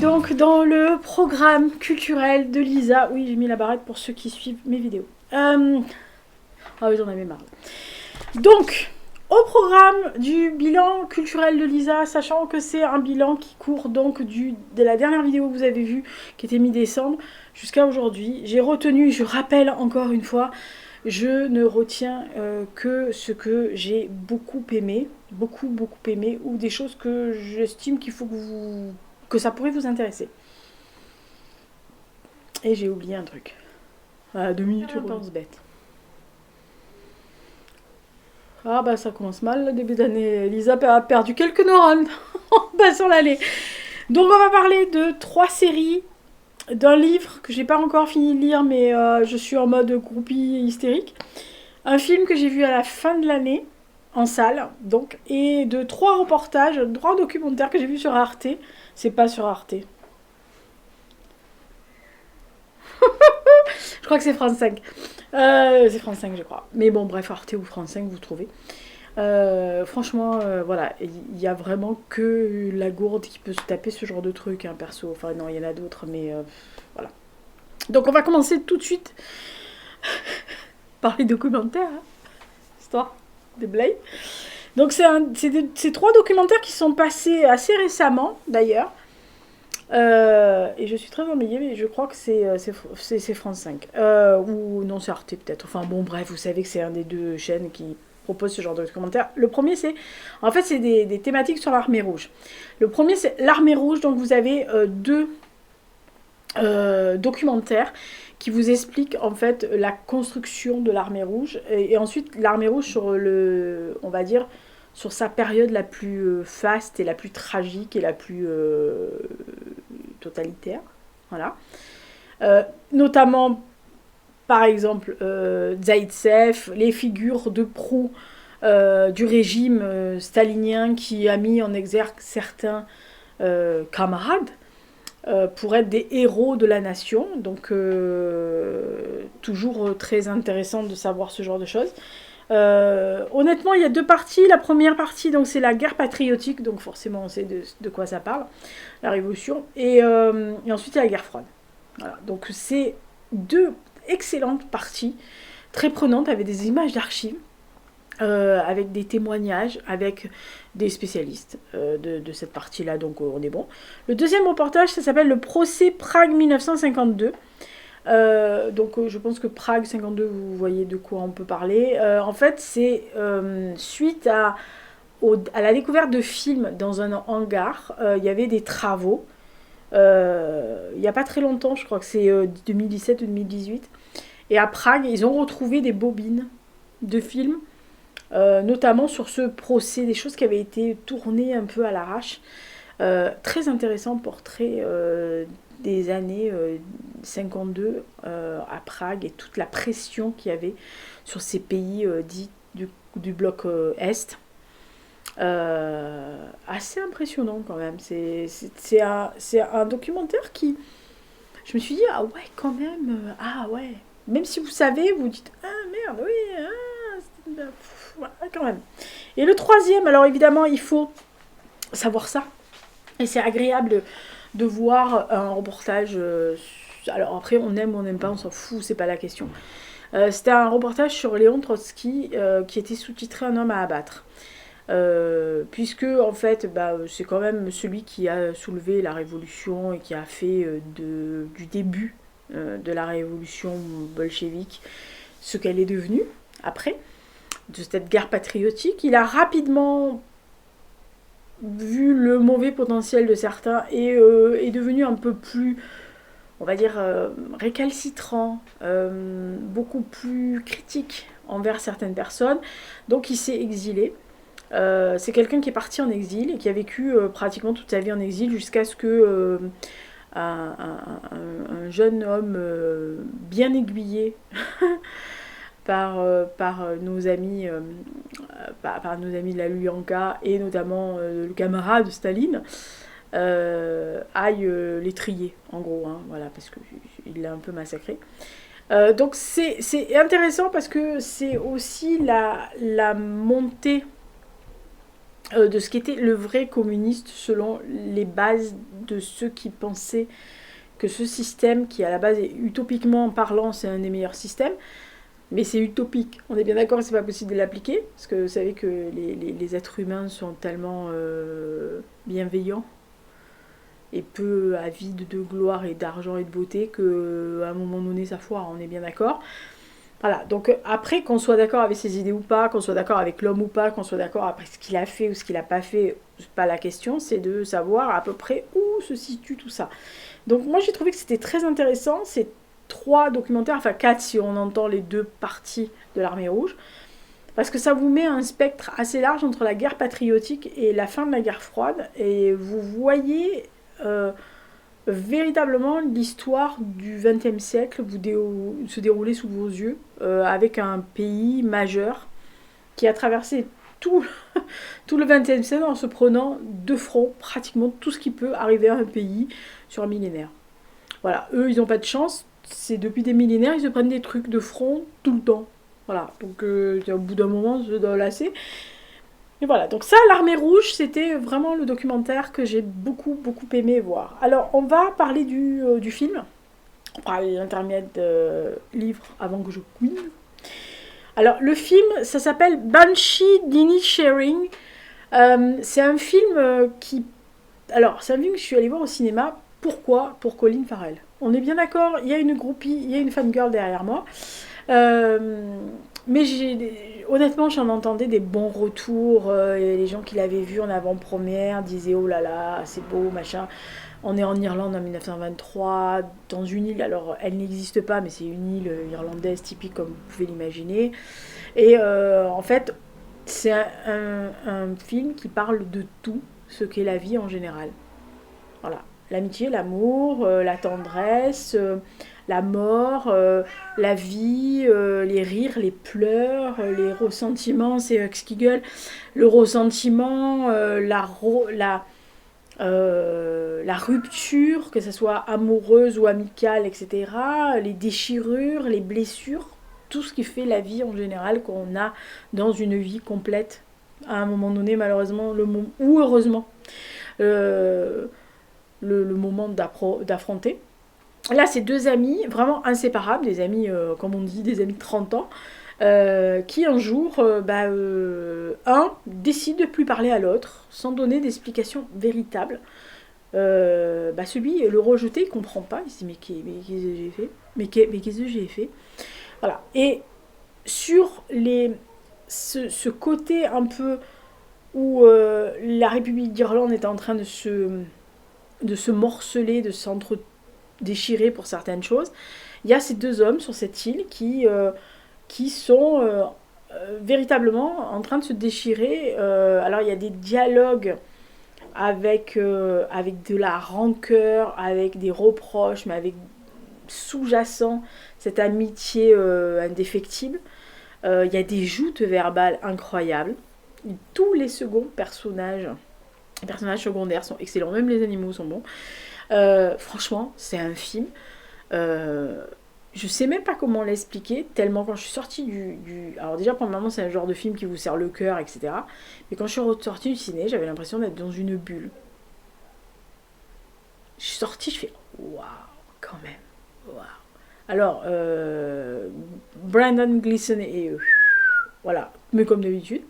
donc dans le programme culturel de Lisa. Oui, j'ai mis la barrette pour ceux qui suivent mes vidéos. Ah oui, j'en avais marre. Donc, au programme du bilan culturel de Lisa, sachant que c'est un bilan qui court donc de la dernière vidéo que vous avez vue, qui était mi-décembre, jusqu'à aujourd'hui, j'ai retenu, je rappelle encore une fois, je ne retiens que ce que j'ai beaucoup aimé, beaucoup aimé, ou des choses que j'estime qu'il faut que ça pourrait vous intéresser. Et j'ai oublié un truc. Ah, 2 minutes, je pense bête. Ah bah ça commence mal le début d'année. Lisa a perdu quelques neurones en passant l'année. Donc on va parler de 3 séries, d'un livre que j'ai pas encore fini de lire, mais je suis en mode groupie hystérique. Un film que j'ai vu à la fin de l'année, en salle, donc, et de 3 reportages, 3 documentaires que j'ai vus sur Arte. C'est pas sur Arte. Je crois que c'est France 5. C'est France 5, je crois. Mais bon, bref, Arte ou France 5, vous trouvez. Franchement, voilà, il y a vraiment que la gourde qui peut se taper ce genre de truc, hein, perso. Enfin, non, il y en a d'autres, mais voilà. Donc, on va commencer tout de suite par les documentaires. Hein. Histoire de Blade. Donc, c'est 3 documentaires qui sont passés assez récemment, d'ailleurs. Et je suis très ennuyée, mais je crois que c'est France 5. Ou non, c'est Arte peut-être. Enfin bon, bref, vous savez que c'est un des 2 chaînes qui propose ce genre de commentaires. Le premier, c'est des thématiques sur l'armée rouge. Le premier, c'est l'armée rouge. Donc vous avez 2 documentaires qui vous expliquent en fait la construction de l'armée rouge. Et ensuite, l'armée rouge sur on va dire, sur sa période la plus faste et la plus tragique et la plus totalitaire. Voilà. Notamment, par exemple, Zaïtsev, les figures de proue du régime stalinien qui a mis en exergue certains camarades pour être des héros de la nation. Donc, toujours très intéressant de savoir ce genre de choses. Honnêtement, il y a 2 parties. La première partie, donc, c'est la guerre patriotique, donc forcément on sait de quoi ça parle, la révolution, et ensuite il y a la guerre froide. Voilà. Donc c'est 2 excellentes parties, très prenantes, avec des images d'archives, avec des témoignages, avec des spécialistes de cette partie-là, donc on est bon. Le deuxième reportage, ça s'appelle le procès Prague 1952. Donc je pense que Prague 52, vous voyez de quoi on peut parler. En fait, c'est suite à la découverte de films dans un hangar. Il y avait des travaux. Il n'y a pas très longtemps, je crois que c'est 2017 ou 2018. Et à Prague, ils ont retrouvé des bobines de films, notamment sur ce procès, des choses qui avaient été tournées un peu à l'arrache. Très intéressant portrait des années 52 à Prague et toute la pression qu'il y avait sur ces pays dits du bloc Est. Assez impressionnant quand même. C'est un documentaire qui... Je me suis dit, ah ouais, quand même, ah ouais. Même si vous savez, vous dites, ah merde, oui, quand même. Et le troisième, alors évidemment, il faut savoir ça. Et c'est agréable de voir un reportage. Alors après, on aime ou on n'aime pas, on s'en fout, c'est pas la question. C'était un reportage sur Léon Trotsky qui était sous-titré Un homme à abattre. Puisque en fait c'est quand même celui qui a soulevé la révolution et qui a fait du début de la révolution bolchevique ce qu'elle est devenue après, de cette guerre patriotique. Il a rapidement vu le mauvais potentiel de certains et est devenu un peu plus, on va dire, récalcitrant, beaucoup plus critique envers certaines personnes. Donc il s'est exilé. C'est quelqu'un qui est parti en exil et qui a vécu pratiquement toute sa vie en exil jusqu'à ce que un jeune homme bien aiguillé par nos amis par nos amis de la Lubyanka et notamment le camarade de Staline aille les trier en gros, hein, voilà, parce qu'il l'a un peu massacré. Donc c'est intéressant parce que c'est aussi la montée de ce qu'était le vrai communiste selon les bases de ceux qui pensaient que ce système, qui à la base, utopiquement parlant, c'est un des meilleurs systèmes, mais c'est utopique. On est bien d'accord que c'est pas possible de l'appliquer, parce que vous savez que les êtres humains sont tellement bienveillants et peu avides de gloire et d'argent et de beauté qu'à un moment donné ça foire, on est bien d'accord. Voilà, donc après qu'on soit d'accord avec ses idées ou pas, qu'on soit d'accord avec l'homme ou pas, qu'on soit d'accord après ce qu'il a fait ou ce qu'il a pas fait, c'est pas la question, c'est de savoir à peu près où se situe tout ça. Donc moi j'ai trouvé que c'était très intéressant, ces 3 documentaires, enfin 4 si on entend les 2 parties de l'Armée Rouge, parce que ça vous met un spectre assez large entre la guerre patriotique et la fin de la guerre froide, et vous voyez véritablement l'histoire du XXe siècle se dérouler sous vos yeux, avec un pays majeur qui a traversé tout, tout le XXe siècle en se prenant de front pratiquement tout ce qui peut arriver à un pays sur un millénaire. Voilà, eux ils n'ont pas de chance, c'est depuis des millénaires ils se prennent des trucs de front tout le temps. Voilà, donc au bout d'un moment, je dois lasser. Et voilà, donc ça, l'Armée Rouge, c'était vraiment le documentaire que j'ai beaucoup, beaucoup aimé voir. Alors, on va parler du film. On va parler de l'intermédiaire livre avant que je couine. Alors, le film, ça s'appelle Banshee d'Inisherin. C'est un film qui... Alors, c'est un film que je suis allée voir au cinéma. Pourquoi? Pour Colin Farrell. On est bien d'accord, il y a une groupie, il y a une fangirl derrière moi. Mais honnêtement, j'en entendais des bons retours. Et les gens qui l'avaient vu en avant-première disaient oh là là, c'est beau, machin. On est en Irlande en 1923, dans une île. Alors, elle n'existe pas, mais c'est une île irlandaise typique, comme vous pouvez l'imaginer. Et en fait, c'est un film qui parle de tout ce qu'est la vie en général. Voilà. L'amitié, l'amour, la tendresse, la mort, la vie, les rires, les pleurs, les ressentiments, c'est Huxkigel, le ressentiment, la rupture, que ce soit amoureuse ou amicale, etc., les déchirures, les blessures, tout ce qui fait la vie en général qu'on a dans une vie complète, à un moment donné, malheureusement, ou heureusement. Euh, le moment d'affronter. Là, c'est 2 amis vraiment inséparables, des amis, comme on dit, des amis de 30 ans, qui un jour, un décide de plus parler à l'autre, sans donner d'explication véritable. Celui, le rejeté, il comprend pas, il se dit mais qu'est-ce que j'ai fait, mais qu'est-ce que j'ai fait. Voilà. Et sur ce côté un peu où la République d'Irlande est en train de se morceler, de s'entre-déchirer pour certaines choses. Il y a ces 2 hommes sur cette île qui sont véritablement en train de se déchirer. Alors il y a des dialogues avec de la rancœur, avec des reproches, mais avec sous-jacent cette amitié indéfectible. Il y a des joutes verbales incroyables. Tous les seconds les personnages secondaires sont excellents, même les animaux sont bons. Franchement, c'est un film. Je sais même pas comment l'expliquer, tellement quand je suis sortie Alors déjà, premièrement, c'est un genre de film qui vous serre le cœur, etc. Mais quand je suis sortie du ciné, j'avais l'impression d'être dans une bulle. Je suis sortie, je fais waouh, quand même. Waouh. Alors, Brandon Gleeson est... voilà, mais comme d'habitude.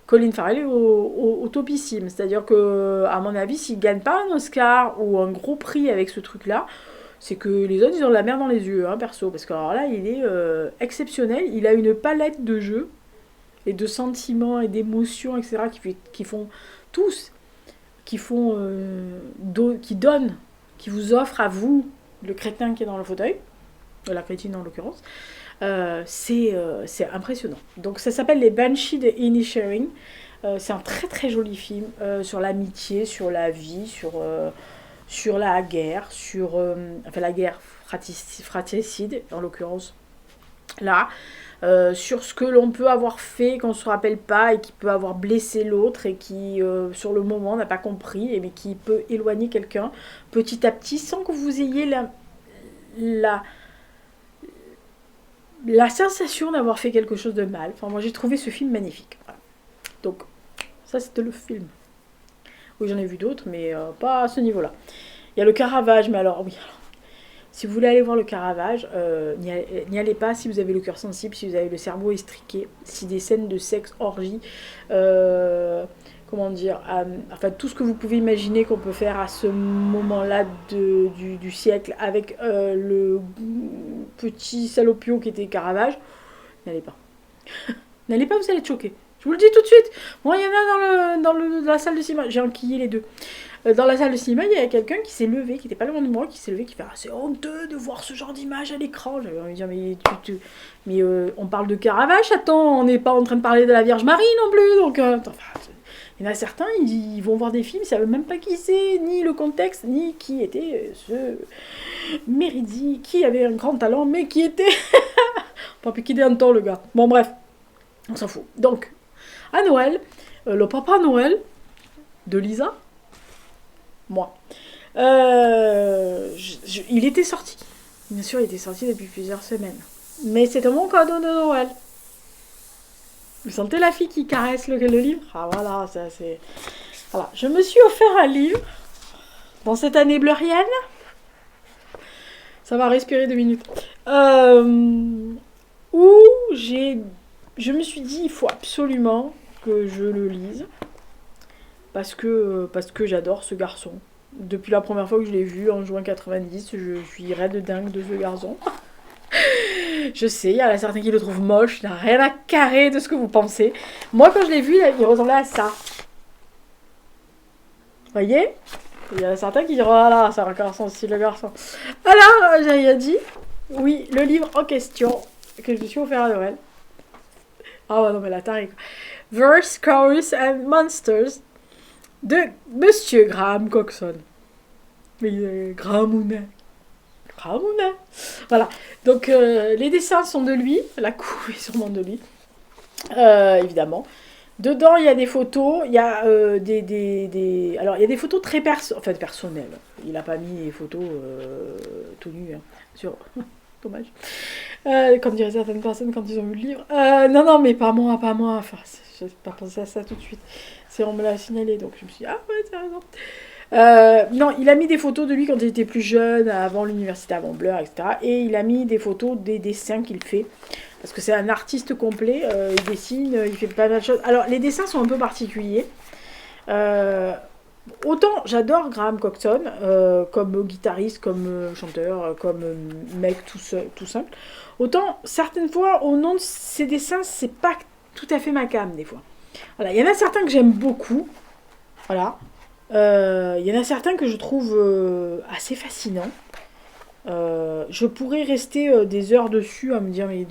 Colin Farrell est au topissime. C'est-à-dire que, à mon avis, s'il ne gagne pas un Oscar ou un gros prix avec ce truc-là, c'est que les autres, ils ont de la merde dans les yeux, hein, perso. Parce que alors là, il est exceptionnel. Il a une palette de jeux et de sentiments et d'émotions, etc., qui font tous, qui donnent, qui vous offrent à vous, le crétin qui est dans le fauteuil, la crétine en l'occurrence, c'est impressionnant. Donc ça s'appelle Les Banshees de Inisherin. C'est un très très joli film sur l'amitié, sur la vie, sur la guerre, enfin la guerre fratricide en l'occurrence là, sur ce que l'on peut avoir fait qu'on ne se rappelle pas et qui peut avoir blessé l'autre et qui sur le moment n'a pas compris mais qui peut éloigner quelqu'un petit à petit sans que vous ayez la sensation d'avoir fait quelque chose de mal. Enfin, moi j'ai trouvé ce film magnifique. Voilà. Donc Ça, c'était le film. Oui, j'en ai vu d'autres, mais pas à ce niveau-là. Il y a le Caravage, mais alors, oui, alors, si vous voulez aller voir le Caravage, n'y allez pas si vous avez le cœur sensible, si vous avez le cerveau estriqué, si des scènes de sexe, orgie, comment dire, enfin tout ce que vous pouvez imaginer qu'on peut faire à ce moment-là du siècle avec le petit salopio qui était Caravage, n'allez pas. N'allez pas, vous allez être choqués. Je vous le dis tout de suite. Moi, il y en a dans la salle de cinéma. J'ai enquillé les deux. Dans la salle de cinéma, il y a quelqu'un qui s'est levé, qui était pas loin de moi, qui s'est levé, qui fait ah, c'est honteux de voir ce genre d'image à l'écran. J'avais envie de dire mais on parle de Caravage, attends, on n'est pas en train de parler de la Vierge Marie non plus. Donc, enfin, il y en a certains, ils vont voir des films, ils savent même pas qui c'est, ni le contexte, ni qui était ce Méridi, qui avait un grand talent, mais qui était pas piqué un temps le gars. Bon bref, on s'en fout. Donc, à Noël, le papa Noël de Lisa, moi, il était sorti. Bien sûr, il était sorti depuis plusieurs semaines. Mais c'était mon cadeau de Noël. Vous sentez la fille qui caresse le livre? Ah voilà, ça c'est... Voilà, je me suis offert un livre dans cette année bleurienne. Ça va respirer 2 minutes. Où je me suis dit, il faut absolument que je le lise. Parce que j'adore ce garçon. Depuis la première fois que je l'ai vu en juin 90, je suis raide dingue de ce garçon. Je sais, il y en a certains qui le trouvent moche, il n'a rien à carrer de ce que vous pensez. Moi, quand je l'ai vu, il ressemblait à ça. Vous voyez? Il y en a certains qui diront, ah là, c'est un garçon aussi, le garçon. Alors, j'ai dit, oui, le livre en question, que je me suis offert à Noël. Ah ouais, non, mais la tarée, quoi. Verse, Chorus and Monsters de Monsieur Graham Coxon. Mais Graham Mouna. Voilà. Donc, les dessins sont de lui. La couve est sûrement de lui. Évidemment. Dedans, il y a des photos. Il y a Alors, il y a des photos très personnelles. Il n'a pas mis les photos tout nu. Hein. Sur... Dommage. Comme diraient certaines personnes quand ils ont vu le livre. Non, mais pas moi. Enfin, je n'ai pas pensé à ça tout de suite. On me l'a signalé, donc je me suis dit, ah ouais, c'est raison. Non, il a mis des photos de lui quand il était plus jeune, avant l'université, avant Blur, etc. Et il a mis des photos des dessins qu'il fait. Parce que c'est un artiste complet, il dessine, il fait pas mal de choses. Alors, les dessins sont un peu particuliers. Autant j'adore Graham Coxon, comme guitariste, comme chanteur, comme mec tout simple. Autant, certaines fois, au nom de ses dessins, c'est pas tout à fait ma came, des fois. Voilà, il y en a certains que j'aime beaucoup. Voilà. Il y en a certains que je trouve assez fascinants. Je pourrais rester des heures dessus à me dire mais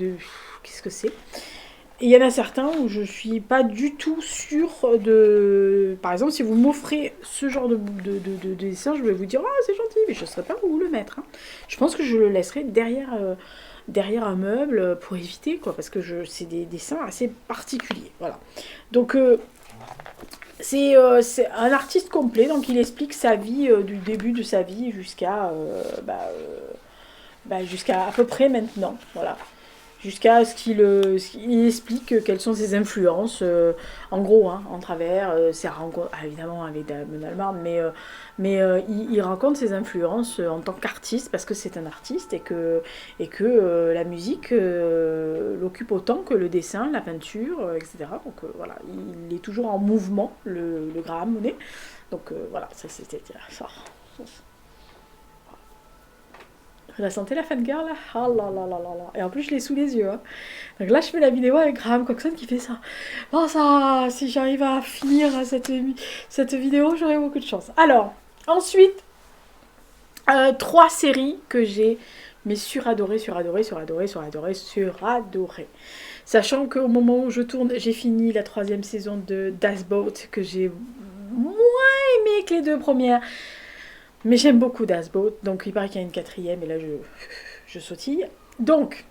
qu'est-ce que c'est. Et il y en a certains où je suis pas du tout sûre de... Par exemple, si vous m'offrez ce genre de dessin, je vais vous dire « Ah, c'est gentil », mais je ne saurais pas où le mettre. Hein. Je pense que je le laisserai derrière un meuble pour éviter, quoi, parce que c'est des dessins assez particuliers. Voilà. Donc, c'est un artiste complet, donc il explique sa vie, du début de sa vie jusqu'à jusqu'à à peu près maintenant. Voilà. Jusqu'à ce qu'il explique quelles sont ses influences, en gros, hein, en travers, ses rencontres, évidemment avec Damon Albarn, mais il raconte ses influences en tant qu'artiste, parce que c'est un artiste, et que la musique l'occupe autant que le dessin, la peinture, etc. Donc voilà, il est toujours en mouvement, le Graham Monet. Donc voilà, ça c'était ça. Vous la sentez la fangirl là? Ah là là là là là. Et en plus je l'ai sous les yeux. Hein. Donc là je fais la vidéo avec Graham Coxon qui fait ça. Bon ça, si j'arrive à finir cette vidéo, j'aurai beaucoup de chance. Alors, ensuite, 3 séries que j'ai mais suradorées. Sachant qu'au moment où je tourne, j'ai fini la 3e saison de Das Boat que j'ai moins aimé que les 2 premières. Mais j'aime beaucoup Das Boat, donc il paraît qu'il y a une 4e, et là je sautille. Donc,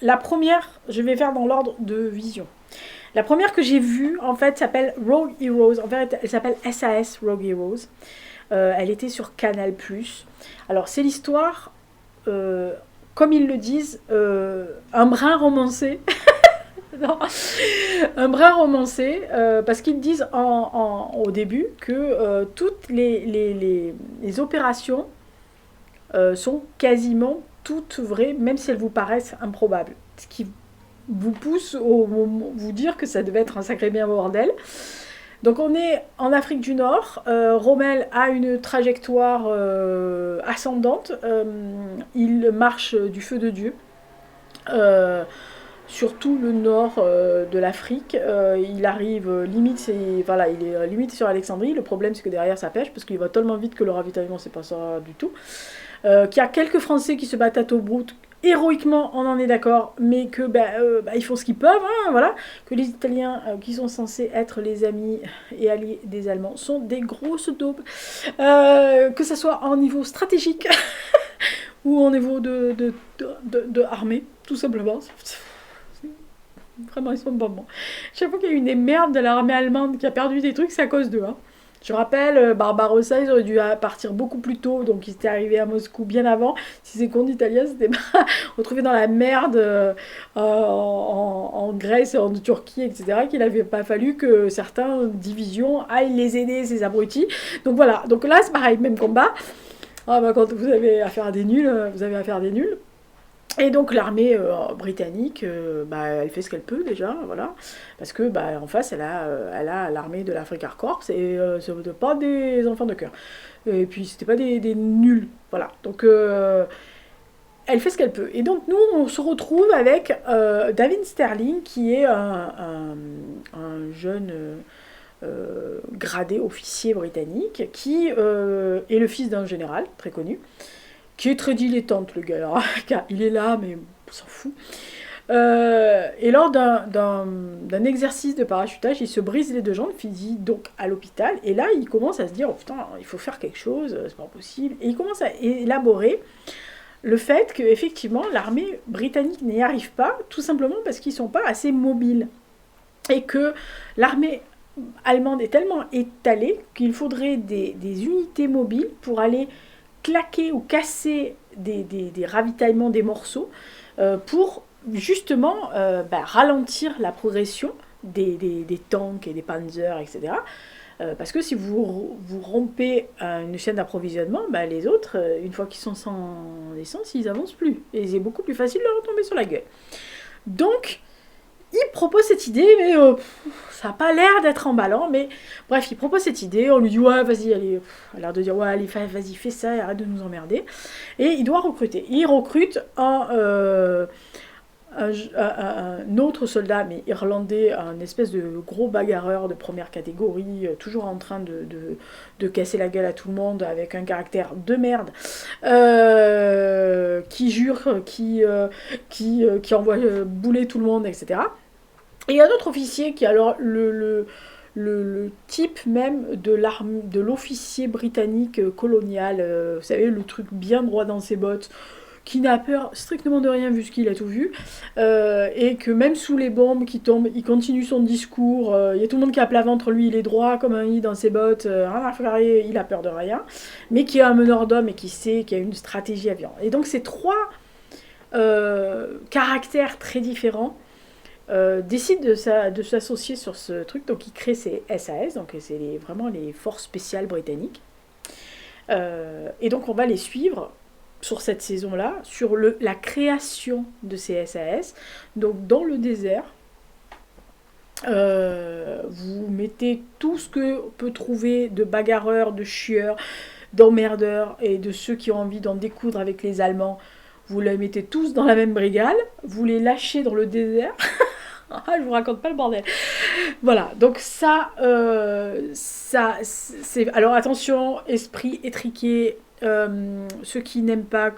la première, je vais faire dans l'ordre de vision. La première que j'ai vue, en fait, s'appelle Rogue Heroes. En fait, elle s'appelle SAS Rogue Heroes. Elle était sur Canal+. Alors, c'est l'histoire, comme ils le disent, un brin romancé Non. Un brin romancé, parce qu'ils disent au début que toutes les opérations sont quasiment toutes vraies, même si elles vous paraissent improbables. Ce qui vous pousse vous dire que ça devait être un sacré bien bordel. Donc on est en Afrique du Nord. Rommel a une trajectoire ascendante. Il marche du feu de Dieu. Euh, sur tout le nord de l'Afrique. Il arrive limite, voilà, il est limite sur Alexandrie. Le problème, c'est que derrière, ça pêche parce qu'il va tellement vite que le ravitaillement, c'est pas ça du tout. Qu'il y a quelques Français qui se battent à Tobruk. Héroïquement, on en est d'accord, mais que ils font ce qu'ils peuvent, hein, voilà. Que les Italiens, qui sont censés être les amis et alliés des Allemands, sont des grosses daubes. Que ce soit en niveau stratégique ou en niveau de armée, tout simplement. Vraiment, ils sont pas bons. Chaque fois qu'il y a eu des merdes de l'armée allemande qui a perdu des trucs, c'est à cause d'eux. Hein. Je rappelle, Barbarossa, ils auraient dû partir beaucoup plus tôt, donc ils étaient arrivés à Moscou bien avant. Si ces cons d'Italiens s'étaient retrouvés dans la merde en Grèce et en Turquie, etc., qu'il n'avait pas fallu que certaines divisions aillent les aider, ces abrutis. Donc voilà, donc là c'est pareil, même combat. Ah, quand vous avez affaire à des nuls, vous avez affaire à des nuls. Et donc l'armée britannique, elle fait ce qu'elle peut déjà, voilà, parce que en face elle a l'armée de l'Africa Corps et c'était pas des enfants de cœur. Et puis c'était pas des nuls, voilà. Donc elle fait ce qu'elle peut. Et donc nous on se retrouve avec David Sterling qui est un jeune gradé officier britannique qui est le fils d'un général très connu qui est très dilettante le gars, alors, il est là, mais on s'en fout. Et lors d'un exercice de parachutage, il se brise les deux jambes, finit donc à l'hôpital, et là il commence à se dire, oh putain, il faut faire quelque chose, c'est pas possible, et il commence à élaborer le fait qu'effectivement l'armée britannique n'y arrive pas, tout simplement parce qu'ils sont pas assez mobiles, et que l'armée allemande est tellement étalée qu'il faudrait des unités mobiles pour aller claquer ou casser des ravitaillements, des morceaux, pour justement ralentir la progression des tanks et des panzers, etc. Parce que si vous rompez une chaîne d'approvisionnement, les autres, une fois qu'ils sont sans essence, ils n'avancent plus. Et c'est beaucoup plus facile de leur tomber sur la gueule. Donc, il propose cette idée, mais ça n'a pas l'air d'être emballant, mais bref, il propose cette idée, on lui dit ouais, vas-y, allez, a l'air de dire ouais, allez, vas-y, fais ça, arrête de nous emmerder. Et il doit recruter. Il recrute un autre soldat, mais irlandais, un espèce de gros bagarreur de première catégorie, toujours en train de casser la gueule à tout le monde, avec un caractère de merde, qui jure, qui envoie bouler tout le monde, etc. Et il y a un autre officier qui est alors le type même de l'officier britannique colonial, vous savez, le truc bien droit dans ses bottes, qui n'a peur strictement de rien vu ce qu'il a tout vu, et que même sous les bombes qui tombent, il continue son discours, il y a tout le monde qui a plat ventre, lui il est droit comme un i dans ses bottes, il a peur de rien, mais qui est un meneur d'hommes et qui sait qu'il y a une stratégie à vivre. Et donc ces trois caractères très différents décide de s'associer sur ce truc, donc il crée ses SAS, donc c'est vraiment les forces spéciales britanniques. Et donc on va les suivre sur cette saison-là, sur la création de ces SAS. Donc dans le désert, vous mettez tout ce que peut trouver de bagarreurs, de chieurs, d'emmerdeurs et de ceux qui ont envie d'en découdre avec les Allemands. Vous les mettez tous dans la même brigade, vous les lâchez dans le désert. Ah, je vous raconte pas le bordel. Voilà, donc ça c'est... Alors attention, esprit étriqué, ceux qui n'aiment pas,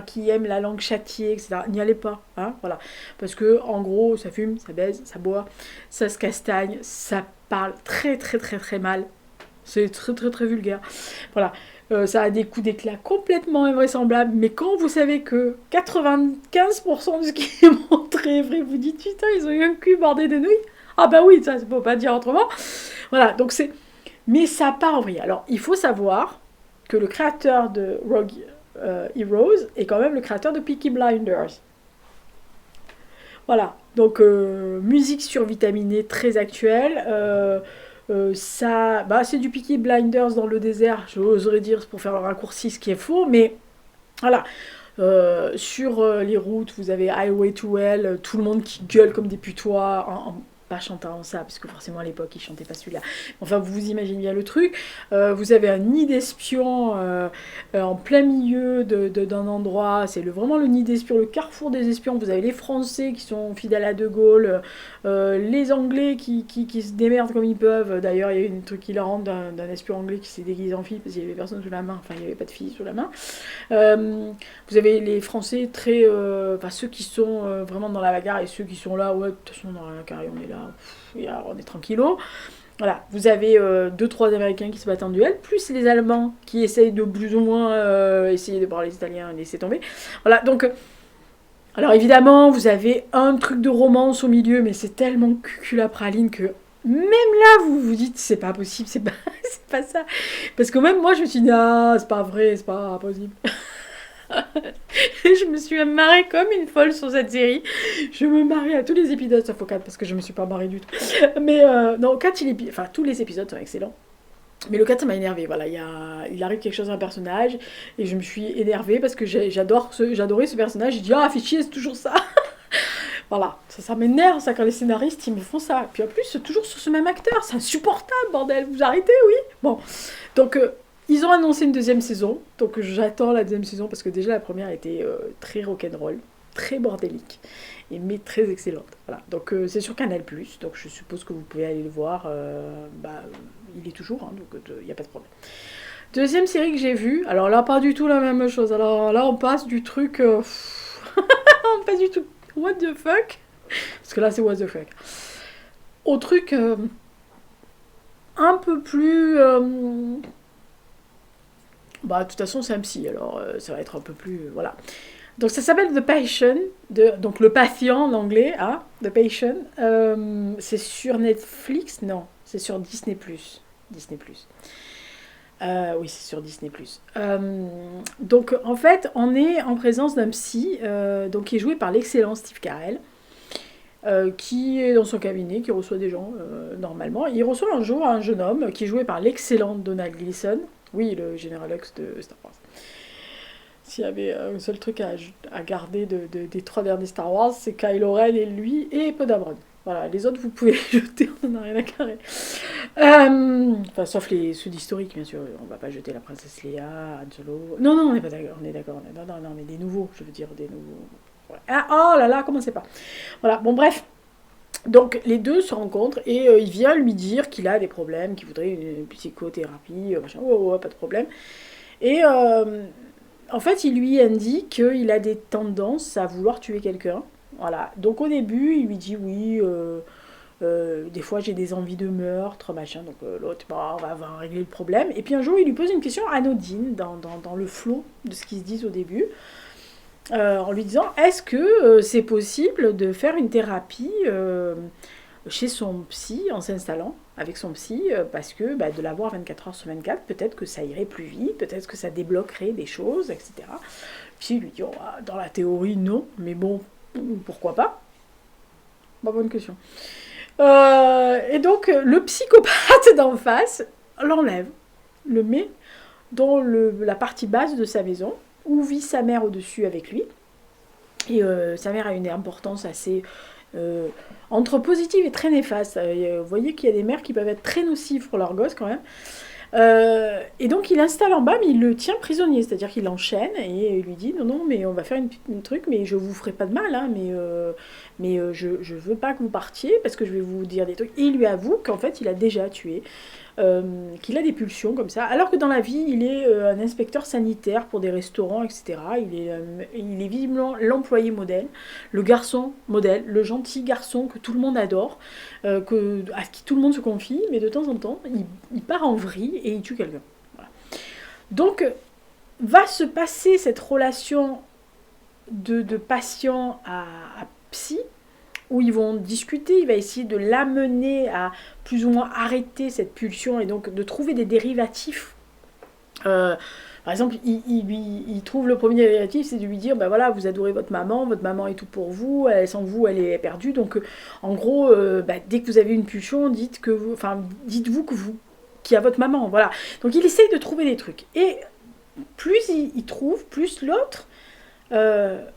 qui aiment la langue châtiée, etc., n'y allez pas, hein, voilà. Parce que, en gros, ça fume, ça baise, ça boit, ça se castagne, ça parle très très très très mal. C'est très très très vulgaire. Voilà. Ça a des coups d'éclat complètement invraisemblables, mais quand vous savez que 95% de ce qui est montré est vrai, vous dites putain, ils ont eu un cul bordé de nouilles. Ah bah oui, ça ne peut pas dire autrement. Voilà, donc c'est... Mais ça part en vrille. Alors, il faut savoir que le créateur de Rogue Heroes est quand même le créateur de Peaky Blinders. Voilà, donc musique survitaminée très actuelle. Ça, bah, c'est du Peaky Blinders dans le désert, j'oserais dire, pour faire le raccourci, ce qui est faux, mais voilà. Sur les routes, vous avez Highway to Hell, tout le monde qui gueule comme des putois, pas chantant ça, parce que forcément à l'époque ils chantaient pas celui-là. Enfin, vous imaginez bien le truc. Vous avez un nid d'espions en plein milieu d'un endroit. C'est vraiment le nid d'espions, le carrefour des espions. Vous avez les Français qui sont fidèles à De Gaulle, les Anglais qui se démerdent comme ils peuvent. D'ailleurs, il y a eu un truc hilarant d'un espion anglais qui s'est déguisé en fille parce qu'il n'y avait personne sous la main. Enfin, il n'y avait pas de fille sous la main. Vous avez les Français très. Enfin, ceux qui sont vraiment dans la bagarre et ceux qui sont là, ouais, de toute façon, dans la carré, on est là, on est tranquillo. Voilà, vous avez 2-3 Américains qui se battent en duel, plus les Allemands qui essayent de plus ou moins essayer de voir les Italiens laisser tomber. Voilà, donc. Alors évidemment, vous avez un truc de romance au milieu, mais c'est tellement cuculapraline que même là, vous vous dites, c'est pas possible, c'est pas ça. Parce que même moi, je me suis dit, ah, c'est pas vrai, c'est pas possible. Je me suis marrée comme une folle sur cette série. Je me marie à tous les épisodes, sauf au 4 parce que je me suis pas marrée du tout. Mais non, 4, enfin, tous les épisodes sont excellents. Mais le 4, ça m'a énervé. Voilà, il arrive quelque chose à un personnage et je me suis énervée parce que j'adorais ce personnage. J'ai dit, ah, fais chier, c'est toujours ça. Voilà, ça m'énerve ça quand les scénaristes ils me font ça. Puis en plus, c'est toujours sur ce même acteur. C'est insupportable, bordel. Vous arrêtez, oui? Bon, donc. Ils ont annoncé une deuxième saison, donc j'attends la deuxième saison parce que déjà la première était très rock'n'roll, très bordélique, mais très excellente. Voilà. Donc c'est sur Canal+, donc je suppose que vous pouvez aller le voir. Il est toujours, hein, donc il n'y a pas de problème. Deuxième série que j'ai vue, alors là pas du tout la même chose. Alors là on passe du truc, on passe du tout what the fuck, parce que là c'est what the fuck, au truc un peu plus bah, de toute façon, c'est un psy, alors ça va être un peu plus. Voilà. Donc, ça s'appelle The Patient, donc le patient en anglais, hein, The Patient. C'est sur Netflix? Non, c'est sur Disney+. Disney+. Oui, c'est sur Disney+. Donc, en fait, on est en présence d'un psy, donc, qui est joué par l'excellent Steve Carell, qui est dans son cabinet, qui reçoit des gens normalement. Il reçoit un jour un jeune homme qui est joué par l'excellent Donald Gleeson. Oui, le General Hux de Star Wars. S'il y avait un seul truc à garder des 3 derniers Star Wars, c'est Kylo Ren et lui et Poe Dameron. Voilà, les autres, vous pouvez les jeter, on n'en a rien à carrer. Enfin, sauf ceux d'historique, bien sûr. On va pas jeter la princesse Leia, Han Solo. Non, on n'est pas d'accord, on est d'accord. Non, mais des nouveaux, je veux dire, des nouveaux. Voilà. Ah, oh là là, commencez pas. Voilà, bon, bref. Donc les deux se rencontrent et il vient lui dire qu'il a des problèmes, qu'il voudrait une psychothérapie, machin, pas de problème. Et en fait, il lui indique qu'il a des tendances à vouloir tuer quelqu'un. Voilà. Donc au début, il lui dit oui, des fois j'ai des envies de meurtre, machin. Donc l'autre, bah, on va régler le problème. Et puis un jour, il lui pose une question anodine dans le flot de ce qu'ils se disent au début. En lui disant est-ce que c'est possible de faire une thérapie chez son psy en s'installant avec son psy parce que de l'avoir 24 heures sur 24 peut-être que ça irait plus vite, peut-être que ça débloquerait des choses, etc. Puis il lui dit dans la théorie non, mais bon, pourquoi pas? Pas bonne question. Et donc le psychopathe d'en face l'enlève, le met dans la partie basse de sa maison où vit sa mère au-dessus avec lui. Et sa mère a une importance assez entre positive et très néfaste. Vous voyez qu'il y a des mères qui peuvent être très nocives pour leur gosse quand même. Et donc il l'installe en bas, mais il le tient prisonnier, c'est-à-dire qu'il l'enchaîne et il lui dit non, mais on va faire une truc, mais je vous ferai pas de mal, hein, mais je veux pas que vous partiez parce que je vais vous dire des trucs. Et il lui avoue qu'en fait il a déjà tué. Qu'il a des pulsions comme ça, alors que dans la vie, il est un inspecteur sanitaire pour des restaurants, etc. Il est visiblement l'employé modèle, le garçon modèle, le gentil garçon que tout le monde adore, à qui tout le monde se confie, mais de temps en temps, il part en vrille et il tue quelqu'un. Voilà. Donc, va se passer cette relation de patient à psy, où ils vont discuter, il va essayer de l'amener à plus ou moins arrêter cette pulsion et donc de trouver des dérivatifs. Par exemple, il trouve le premier négatif, c'est de lui dire, ben voilà, vous adorez votre maman est tout pour vous, sans vous, elle est perdue. Donc, en gros, dès que vous avez une pulsion, dites-vous qu'il y a votre maman, voilà. Donc, il essaye de trouver des trucs. Et plus il trouve, plus l'autre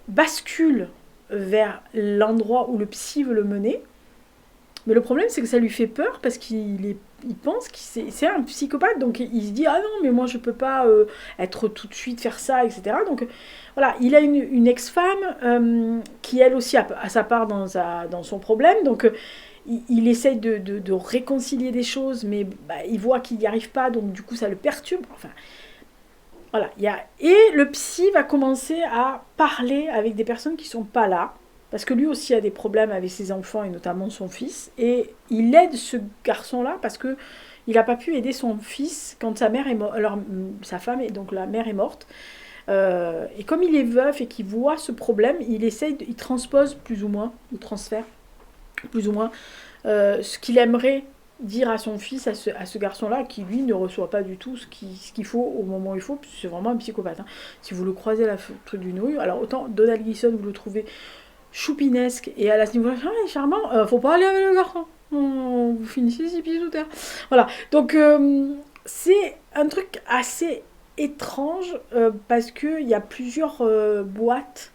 bascule vers l'endroit où le psy veut le mener. Mais le problème, c'est que ça lui fait peur parce il pense que c'est un psychopathe. Donc il se dit, ah non, mais moi je peux pas être tout de suite faire ça, etc. Donc voilà, il a une ex-femme qui elle aussi a sa part dans son problème. Donc il essaye de réconcilier des choses, mais il voit qu'il n'y arrive pas. Donc du coup, ça le perturbe. Enfin, voilà. Et le psy va commencer à parler avec des personnes qui sont pas là. Parce que lui aussi a des problèmes avec ses enfants et notamment son fils. Et il aide ce garçon-là parce que il n'a pas pu aider son fils quand sa mère est morte. Alors, sa femme, et donc la mère est morte. Et comme il est veuf et qu'il voit ce problème, il transpose plus ou moins, il transfère plus ou moins ce qu'il aimerait dire à son fils, à ce garçon-là, qui lui ne reçoit pas du tout ce qu'il faut au moment où il faut. C'est vraiment un psychopathe. Hein. Si vous le croisez à la truc du nouille, alors autant Donald Gleason, vous le trouvez choupinesque et à ce niveau-là, il est charmant, faut pas aller avec le garçon, vous finissez 6 pieds sous terre. Voilà, donc c'est un truc assez étrange parce qu'il y a plusieurs boîtes.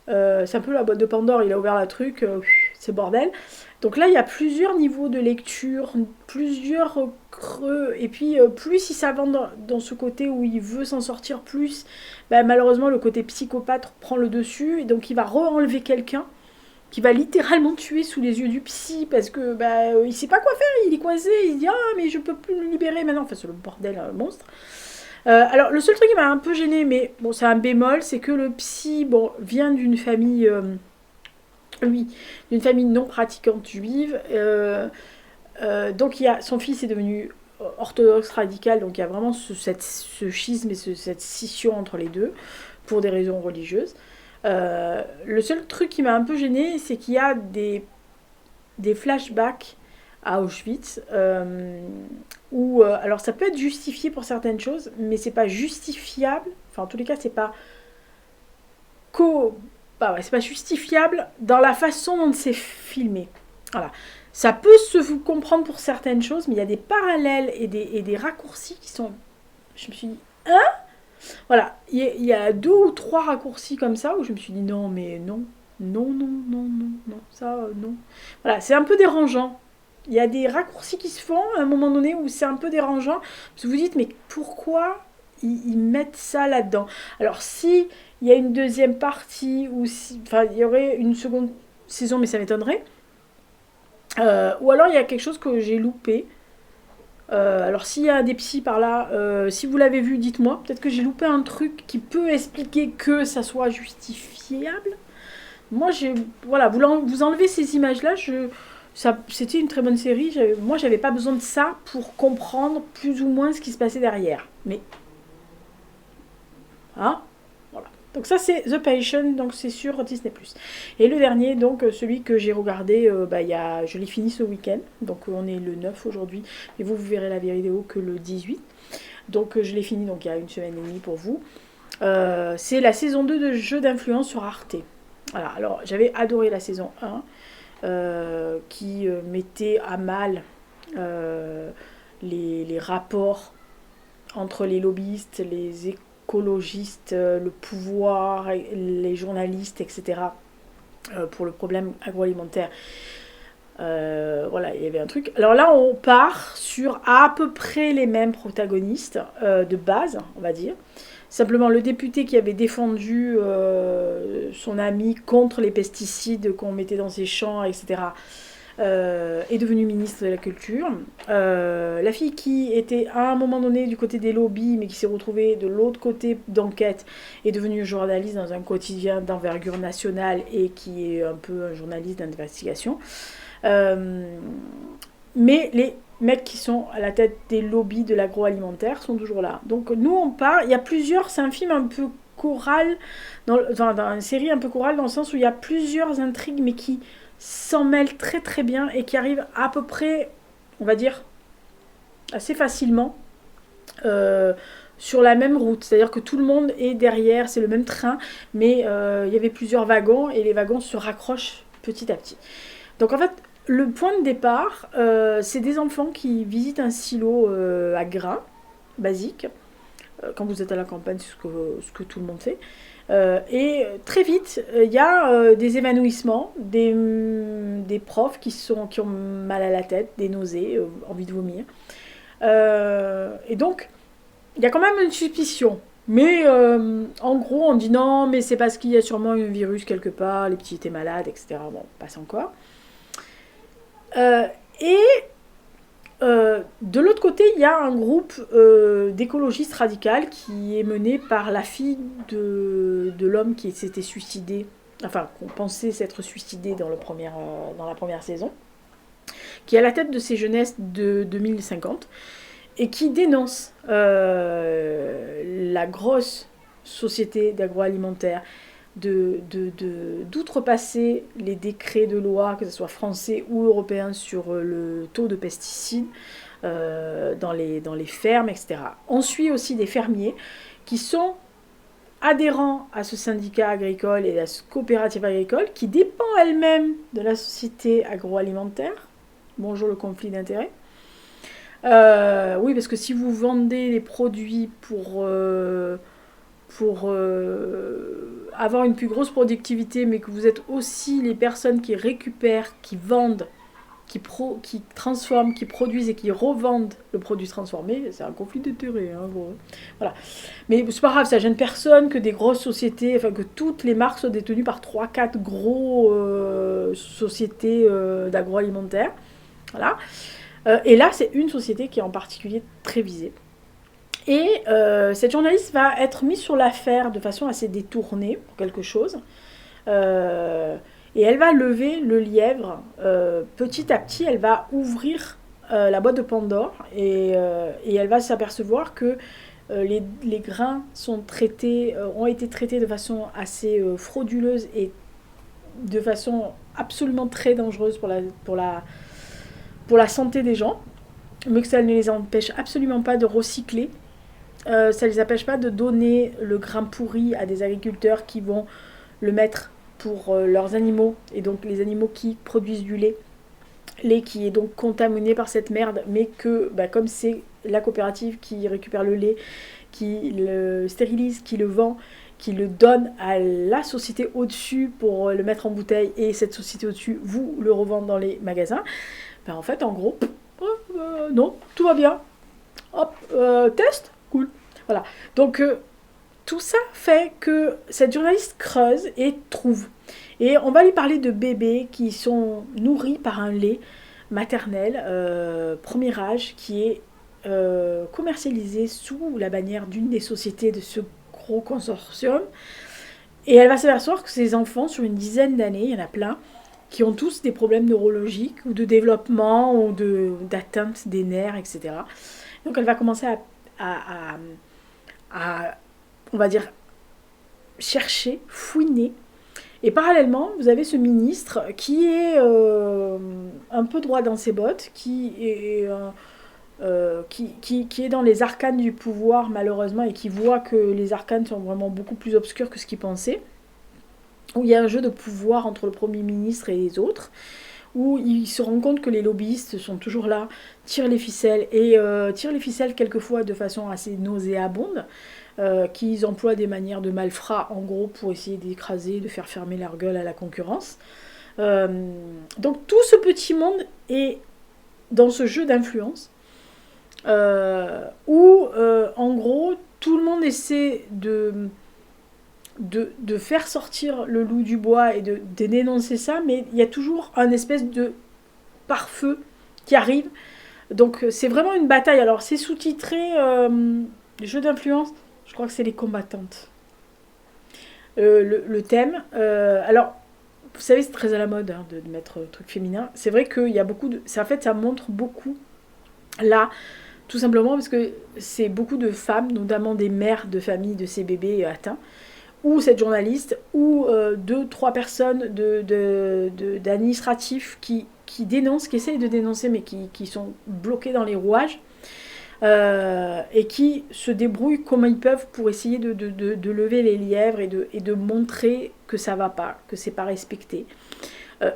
C'est un peu la boîte de Pandore, il a ouvert la truc, c'est bordel. Donc là, il y a plusieurs niveaux de lecture, plusieurs creux, et puis plus il s'avance dans ce côté où il veut s'en sortir plus, malheureusement le côté psychopathe prend le dessus, et donc il va re-enlever quelqu'un, qui va littéralement tuer sous les yeux du psy, parce que il sait pas quoi faire, il est coincé, il se dit « Ah, mais je peux plus le libérer maintenant », enfin c'est le bordel monstre. Alors le seul truc qui m'a un peu gêné, mais bon c'est un bémol, c'est que le psy vient d'une famille... d'une famille non pratiquante juive. Donc son fils est devenu orthodoxe radical, donc il y a vraiment ce schisme et cette scission entre les deux, pour des raisons religieuses. Le seul truc qui m'a un peu gêné, c'est qu'il y a des flashbacks à Auschwitz, où, alors ça peut être justifié pour certaines choses, mais c'est pas justifiable, enfin en tous les cas c'est pas c'est pas justifiable dans la façon dont c'est filmé. Voilà. Ça peut se comprendre pour certaines choses, mais il y a des parallèles et des raccourcis qui sont... Je me suis dit, hein? Voilà, il y a 2 ou 3 raccourcis comme ça où je me suis dit, non, mais non, ça, non. Voilà, c'est un peu dérangeant. Il y a des raccourcis qui se font à un moment donné où c'est un peu dérangeant. Parce que vous dites, mais pourquoi ils mettent ça là-dedans? Alors, si il y a une deuxième partie, ou il y aurait une seconde saison, mais ça m'étonnerait. Ou alors il y a quelque chose que j'ai loupé. Alors s'il y a des psys par là, si vous l'avez vu, dites-moi. Peut-être que j'ai loupé un truc qui peut expliquer que ça soit justifiable. Moi, voilà, vous enlevez ces images-là, c'était une très bonne série. Moi, j'avais pas besoin de ça pour comprendre plus ou moins ce qui se passait derrière. Mais... Hein? Donc ça c'est The Patient, donc c'est sur Disney+. Et le dernier, donc celui que j'ai regardé, je l'ai fini ce week-end, donc on est le 9 aujourd'hui, et vous verrez la vidéo que le 18. Donc je l'ai fini donc il y a 1 semaine et demie pour vous. C'est la saison 2 de Jeux d'influence sur Arte. Voilà, alors j'avais adoré la saison 1, qui mettait à mal les rapports entre les lobbyistes, les écologistes, le pouvoir, les journalistes, etc. Pour le problème agroalimentaire. Voilà, il y avait un truc. Alors là, on part sur à peu près les mêmes protagonistes de base, on va dire. Simplement, le député qui avait défendu son ami contre les pesticides qu'on mettait dans ses champs, etc., est devenue ministre de la Culture. La fille qui était à un moment donné du côté des lobbies, mais qui s'est retrouvée de l'autre côté d'enquête, est devenue journaliste dans un quotidien d'envergure nationale et qui est un peu un journaliste d'investigation. Mais les mecs qui sont à la tête des lobbies de l'agroalimentaire sont toujours là. Donc nous on part, il y a plusieurs, c'est un film un peu choral, dans une série un peu chorale dans le sens où il y a plusieurs intrigues mais qui s'en mêlent très très bien et qui arrivent à peu près, on va dire, assez facilement sur la même route. C'est-à-dire que tout le monde est derrière, c'est le même train, mais il y avait plusieurs wagons et les wagons se raccrochent petit à petit. Donc en fait, le point de départ, c'est des enfants qui visitent un silo à grains, basique. Quand vous êtes à la campagne, c'est ce que tout le monde fait. Et très vite, il y a des évanouissements, des profs qui ont mal à la tête, des nausées, envie de vomir. Et donc, il y a quand même une suspicion. Mais en gros, on dit non, mais c'est parce qu'il y a sûrement un virus quelque part, les petits étaient malades, etc. Bon, on passe encore. Et de l'autre côté, il y a un groupe d'écologistes radicales qui est mené par la fille de l'homme qui s'était suicidé, enfin, qu'on pensait s'être suicidé dans la première saison, qui est à la tête de ces jeunesses de 2050 et qui dénonce la grosse société d'agroalimentaire d'outrepasser les décrets de loi, que ce soit français ou européens, sur le taux de pesticides dans les fermes, etc. On suit aussi des fermiers qui sont adhérents à ce syndicat agricole et à ce coopérative agricole qui dépend elle-même de la société agroalimentaire. Bonjour le conflit d'intérêts. Oui, parce que si vous vendez les produits pour avoir une plus grosse productivité, mais que vous êtes aussi les personnes qui récupèrent, qui vendent, qui transforment, qui produisent et qui revendent le produit transformé, c'est un conflit d'intérêts, hein, gros. Voilà. Mais c'est pas grave, ça gêne personne que des grosses sociétés, enfin que toutes les marques soient détenues par 3-4 gros sociétés d'agroalimentaire. Voilà. Et là, c'est une société qui est en particulier très visée. Et cette journaliste va être mise sur l'affaire de façon assez détournée pour quelque chose. Et elle va lever le lièvre. Petit à petit, elle va ouvrir la boîte de Pandore et elle va s'apercevoir que les grains ont été traités de façon assez frauduleuse et de façon absolument très dangereuse pour la santé des gens, mais que ça ne les empêche absolument pas de recycler. Ça ne les empêche pas de donner le grain pourri à des agriculteurs qui vont le mettre pour leurs animaux, et donc les animaux qui produisent du lait qui est donc contaminé par cette merde, mais que comme c'est la coopérative qui récupère le lait, qui le stérilise, qui le vend, qui le donne à la société au-dessus pour le mettre en bouteille, et cette société au-dessus vous le revend dans les magasins, en fait en gros non, tout va bien, hop, test, cool, voilà. Donc tout ça fait que cette journaliste creuse et trouve. Et on va lui parler de bébés qui sont nourris par un lait maternel, premier âge, qui est commercialisé sous la bannière d'une des sociétés de ce gros consortium. Et elle va s'apercevoir que ces enfants, sur une dizaine d'années, il y en a plein, qui ont tous des problèmes neurologiques ou de développement ou d'atteinte des nerfs, etc. Donc elle va commencer à on va dire, chercher, fouiner. Et parallèlement, vous avez ce ministre qui est un peu droit dans ses bottes, qui est dans les arcanes du pouvoir, malheureusement, et qui voit que les arcanes sont vraiment beaucoup plus obscures que ce qu'il pensait. Où il y a un jeu de pouvoir entre le Premier ministre et les autres, où il se rend compte que les lobbyistes sont toujours là, tirent les ficelles, et tirent les ficelles quelquefois de façon assez nauséabonde, qu'ils emploient des manières de malfrats, en gros, pour essayer d'écraser, de faire fermer leur gueule à la concurrence. Donc tout ce petit monde est dans ce jeu d'influence, où, en gros, tout le monde essaie de faire sortir le loup du bois et de dénoncer ça, mais il y a toujours un espèce de pare-feu qui arrive. Donc c'est vraiment une bataille. Alors c'est sous-titré jeu d'influence, je crois que c'est les combattantes. Le thème. Alors, vous savez, c'est très à la mode de mettre truc féminin. C'est vrai qu'il y a beaucoup de... En fait, ça montre beaucoup là, tout simplement parce que c'est beaucoup de femmes, notamment des mères de famille de ces bébés atteints, ou cette journaliste, ou 2-3 personnes d'administratifs qui dénoncent, qui essayent de dénoncer, mais qui sont bloqués dans les rouages. et qui se débrouillent comme ils peuvent pour essayer de lever les lièvres et de montrer que ça va pas, que c'est pas respecté.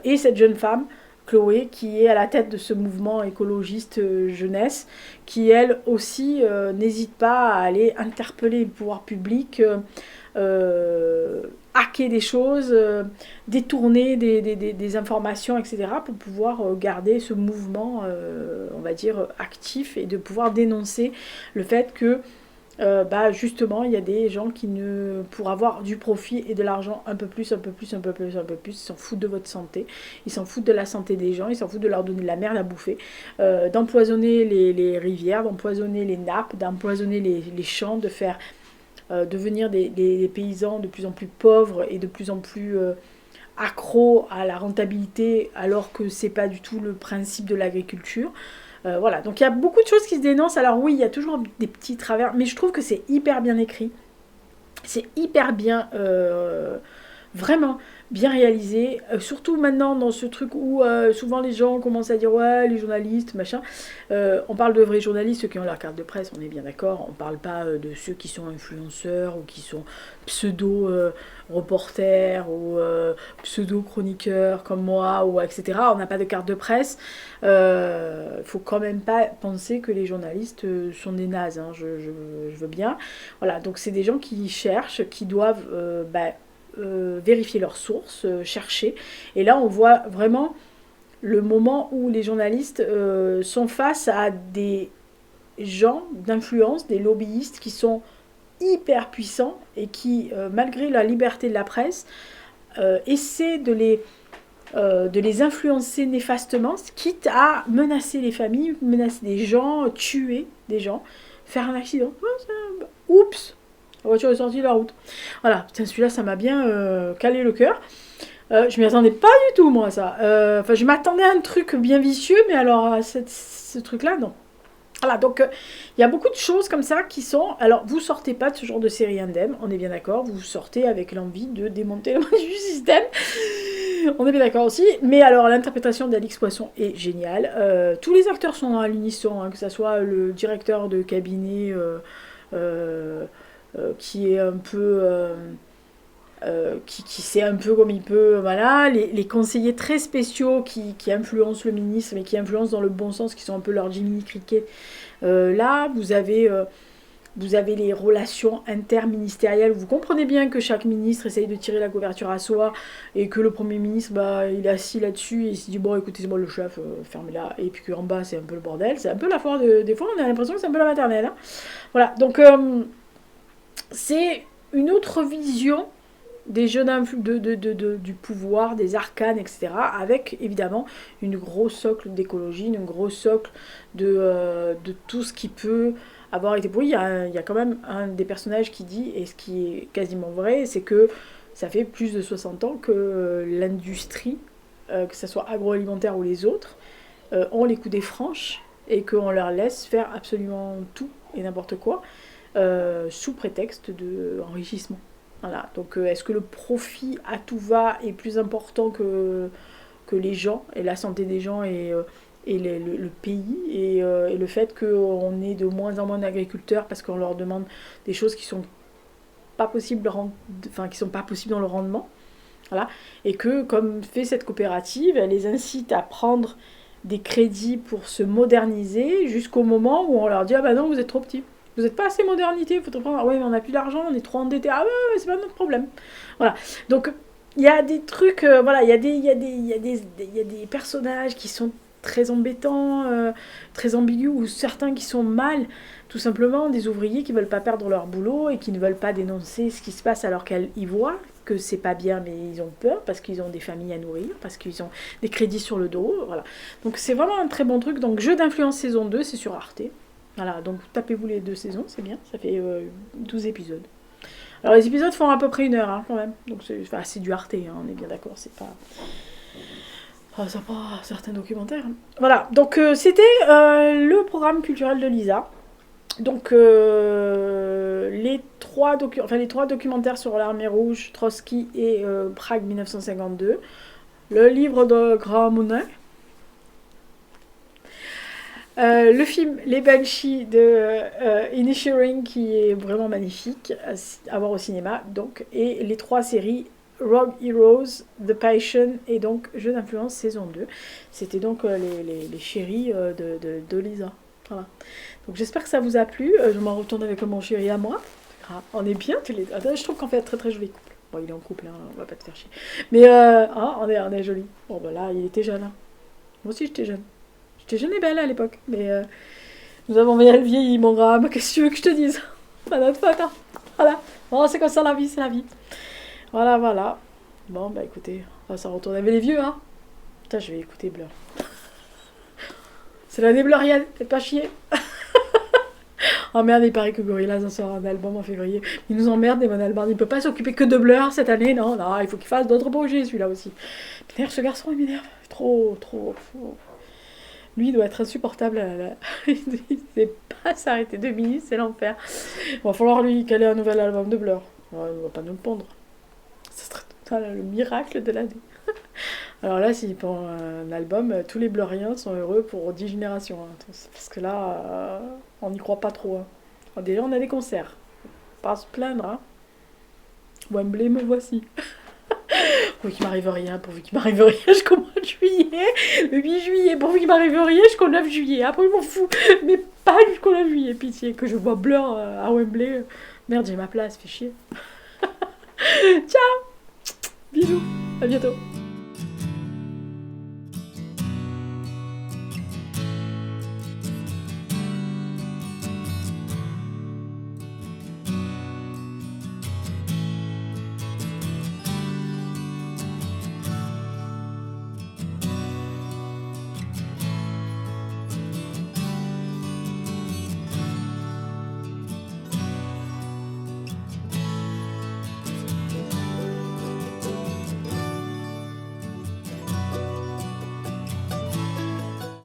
Et cette jeune femme, Chloé, qui est à la tête de ce mouvement écologiste jeunesse, qui elle aussi n'hésite pas à aller interpeller le pouvoir public, hacker des choses, détourner des informations, etc., pour pouvoir garder ce mouvement, on va dire, actif et de pouvoir dénoncer le fait que justement, il y a des gens qui pour avoir du profit et de l'argent un peu plus, ils s'en foutent de votre santé, ils s'en foutent de la santé des gens, ils s'en foutent de leur donner de la merde à bouffer, d'empoisonner les rivières, d'empoisonner les nappes, d'empoisonner les champs, de faire devenir des paysans de plus en plus pauvres et de plus en plus accros à la rentabilité, alors que c'est pas du tout le principe de l'agriculture. Voilà, donc il y a beaucoup de choses qui se dénoncent. Alors oui, il y a toujours des petits travers, mais je trouve que c'est hyper bien écrit. C'est hyper bien, vraiment bien réalisé. Surtout maintenant dans ce truc où souvent les gens commencent à dire ouais, les journalistes, machin. On parle de vrais journalistes, ceux qui ont leur carte de presse, on est bien d'accord. On parle pas de ceux qui sont influenceurs ou qui sont pseudo-reporters ou pseudo-chroniqueurs comme moi, ou etc. On n'a pas de carte de presse. Faut quand même pas penser que les journalistes sont des nazes, hein, je veux bien. Voilà, donc c'est des gens qui cherchent, qui doivent vérifier leurs sources, chercher. Et là, on voit vraiment le moment où les journalistes sont face à des gens d'influence, des lobbyistes qui sont hyper puissants et qui, malgré la liberté de la presse, essaient de les influencer néfastement, quitte à menacer les familles, menacer des gens, tuer des gens, faire un accident. Oups, la voiture est sortie de la route. Voilà, putain, celui-là, ça m'a bien calé le cœur. Je m'y attendais pas du tout, moi, ça. Enfin, je m'attendais à un truc bien vicieux, mais alors, ce truc-là, non. Voilà, donc il y a beaucoup de choses comme ça qui sont... Alors, vous sortez pas de ce genre de série indemne, on est bien d'accord, vous sortez avec l'envie de démonter le du système, on est bien d'accord aussi, mais alors l'interprétation d'Alix Poisson est géniale, tous les acteurs sont à l'unisson, hein, que ce soit le directeur de cabinet qui est un peu... qui sait un peu comme il peut, voilà, les conseillers très spéciaux qui influencent le ministre, mais qui influencent dans le bon sens, qui sont un peu leur Jiminy Cricket. Là, vous avez les relations interministérielles. Vous comprenez bien que chaque ministre essaye de tirer la couverture à soi et que le Premier ministre, il est assis là-dessus et il se dit bon, écoutez, c'est moi le chef, fermez-la. Et puis qu'en bas, c'est un peu le bordel. C'est un peu la foire des fois, on a l'impression que c'est un peu la maternelle. Hein. Voilà, donc c'est une autre vision des jeux du pouvoir, des arcanes, etc. Avec évidemment une grosse socle d'écologie, une grosse socle de tout ce qui peut avoir été pourri. Il y a quand même un des personnages qui dit, et ce qui est quasiment vrai, c'est que ça fait plus de 60 ans que l'industrie, que ce soit agroalimentaire ou les autres, ont les coudées franches et qu'on leur laisse faire absolument tout et n'importe quoi sous prétexte d'enrichissement. Voilà, donc est-ce que le profit à tout va est plus important que les gens, et la santé des gens et le pays, et le fait qu'on ait de moins en moins d'agriculteurs parce qu'on leur demande des choses qui sont pas possibles, qui sont pas possibles dans le rendement, voilà, et que comme fait cette coopérative, elle les incite à prendre des crédits pour se moderniser jusqu'au moment où on leur dit ah bah non, vous êtes trop petits. Vous n'êtes pas assez modernité, il faut te prendre. Ah ouais, mais on n'a plus d'argent, on est trop endetté. Ah ouais, c'est pas notre problème. Voilà. Donc, il y a des trucs, voilà, il y a des personnages qui sont très embêtants, très ambigus, ou certains qui sont mal, tout simplement, des ouvriers qui ne veulent pas perdre leur boulot et qui ne veulent pas dénoncer ce qui se passe alors qu'ils voient que c'est pas bien, mais ils ont peur parce qu'ils ont des familles à nourrir, parce qu'ils ont des crédits sur le dos, voilà. Donc c'est vraiment un très bon truc. Donc Jeu d'influence saison 2, c'est sur Arte. Voilà, donc tapez-vous les 2 saisons, c'est bien, ça fait 12 épisodes. Alors les épisodes font à peu près 1 heure, hein, quand même, donc c'est du Arte, hein, on est bien d'accord, c'est pas... c'est pas certains documentaires. Hein. Voilà, donc c'était le programme culturel de Lisa. Donc les 3 documentaires sur l'armée rouge, Trotsky et Prague 1952. Le livre de Graham Monet. Le film Les Banshees de Inisherin qui est vraiment magnifique à voir au cinéma. Donc, et les 3 séries Rogue Heroes, The Passion et donc Jeu d'influence saison 2. C'était donc les chéris de Lisa. Voilà. Donc j'espère que ça vous a plu. Je m'en retourne avec mon chéri à moi. Ah, on est bien tous les deux. Attends, je trouve qu'on fait un très très joli couple. Bon, il est en couple, hein, on va pas te faire chier. Mais on est jolis. Bon, ben là, il était jeune. Hein. Moi aussi, j'étais jeune. J'étais jeune et belle à l'époque. Mais nous avons vieilli, mon gars. Qu'est-ce que tu veux que je te dise? Pas notre faute, hein. Voilà. Bon, c'est comme ça la vie, c'est la vie. Voilà, voilà. Bon, bah écoutez, on va s'en retourner avec les vieux, hein. Putain, je vais écouter Blur. C'est l'année Blurienne, faites pas chier. Oh merde, il paraît que Gorillaz en sort un album en février. Il nous emmerde, Damon Albarn. Il peut pas s'occuper que de Blur cette année, non, non, il faut qu'il fasse d'autres projets, celui-là aussi. D'ailleurs, ce garçon, il m'énerve. Trop. Lui, il doit être insupportable. Il sait pas s'arrêter 2 minutes, c'est l'enfer. Il va falloir lui caler un nouvel album de Blur. Ouais, il va pas nous le pondre. Ce serait le miracle de l'année. Alors là, s'il prend un album, tous les Bluriens sont heureux pour 10 générations. Hein. Parce que là, on n'y croit pas trop. Hein. Déjà, on a des concerts. Pas à se plaindre. Hein. Wembley, me voici. Pourvu qu'il m'arrive rien, pourvu qu'il m'arrive rien jusqu'au mois de juillet. Le 8 juillet, pourvu qu'il m'arrive rien jusqu'au 9 juillet. Après, je m'en fous. Mais pas jusqu'au 9 juillet, pitié. Que je vois Blur à Wembley. Merde, j'ai ma place, fais chier. Ciao. Bisous, à bientôt.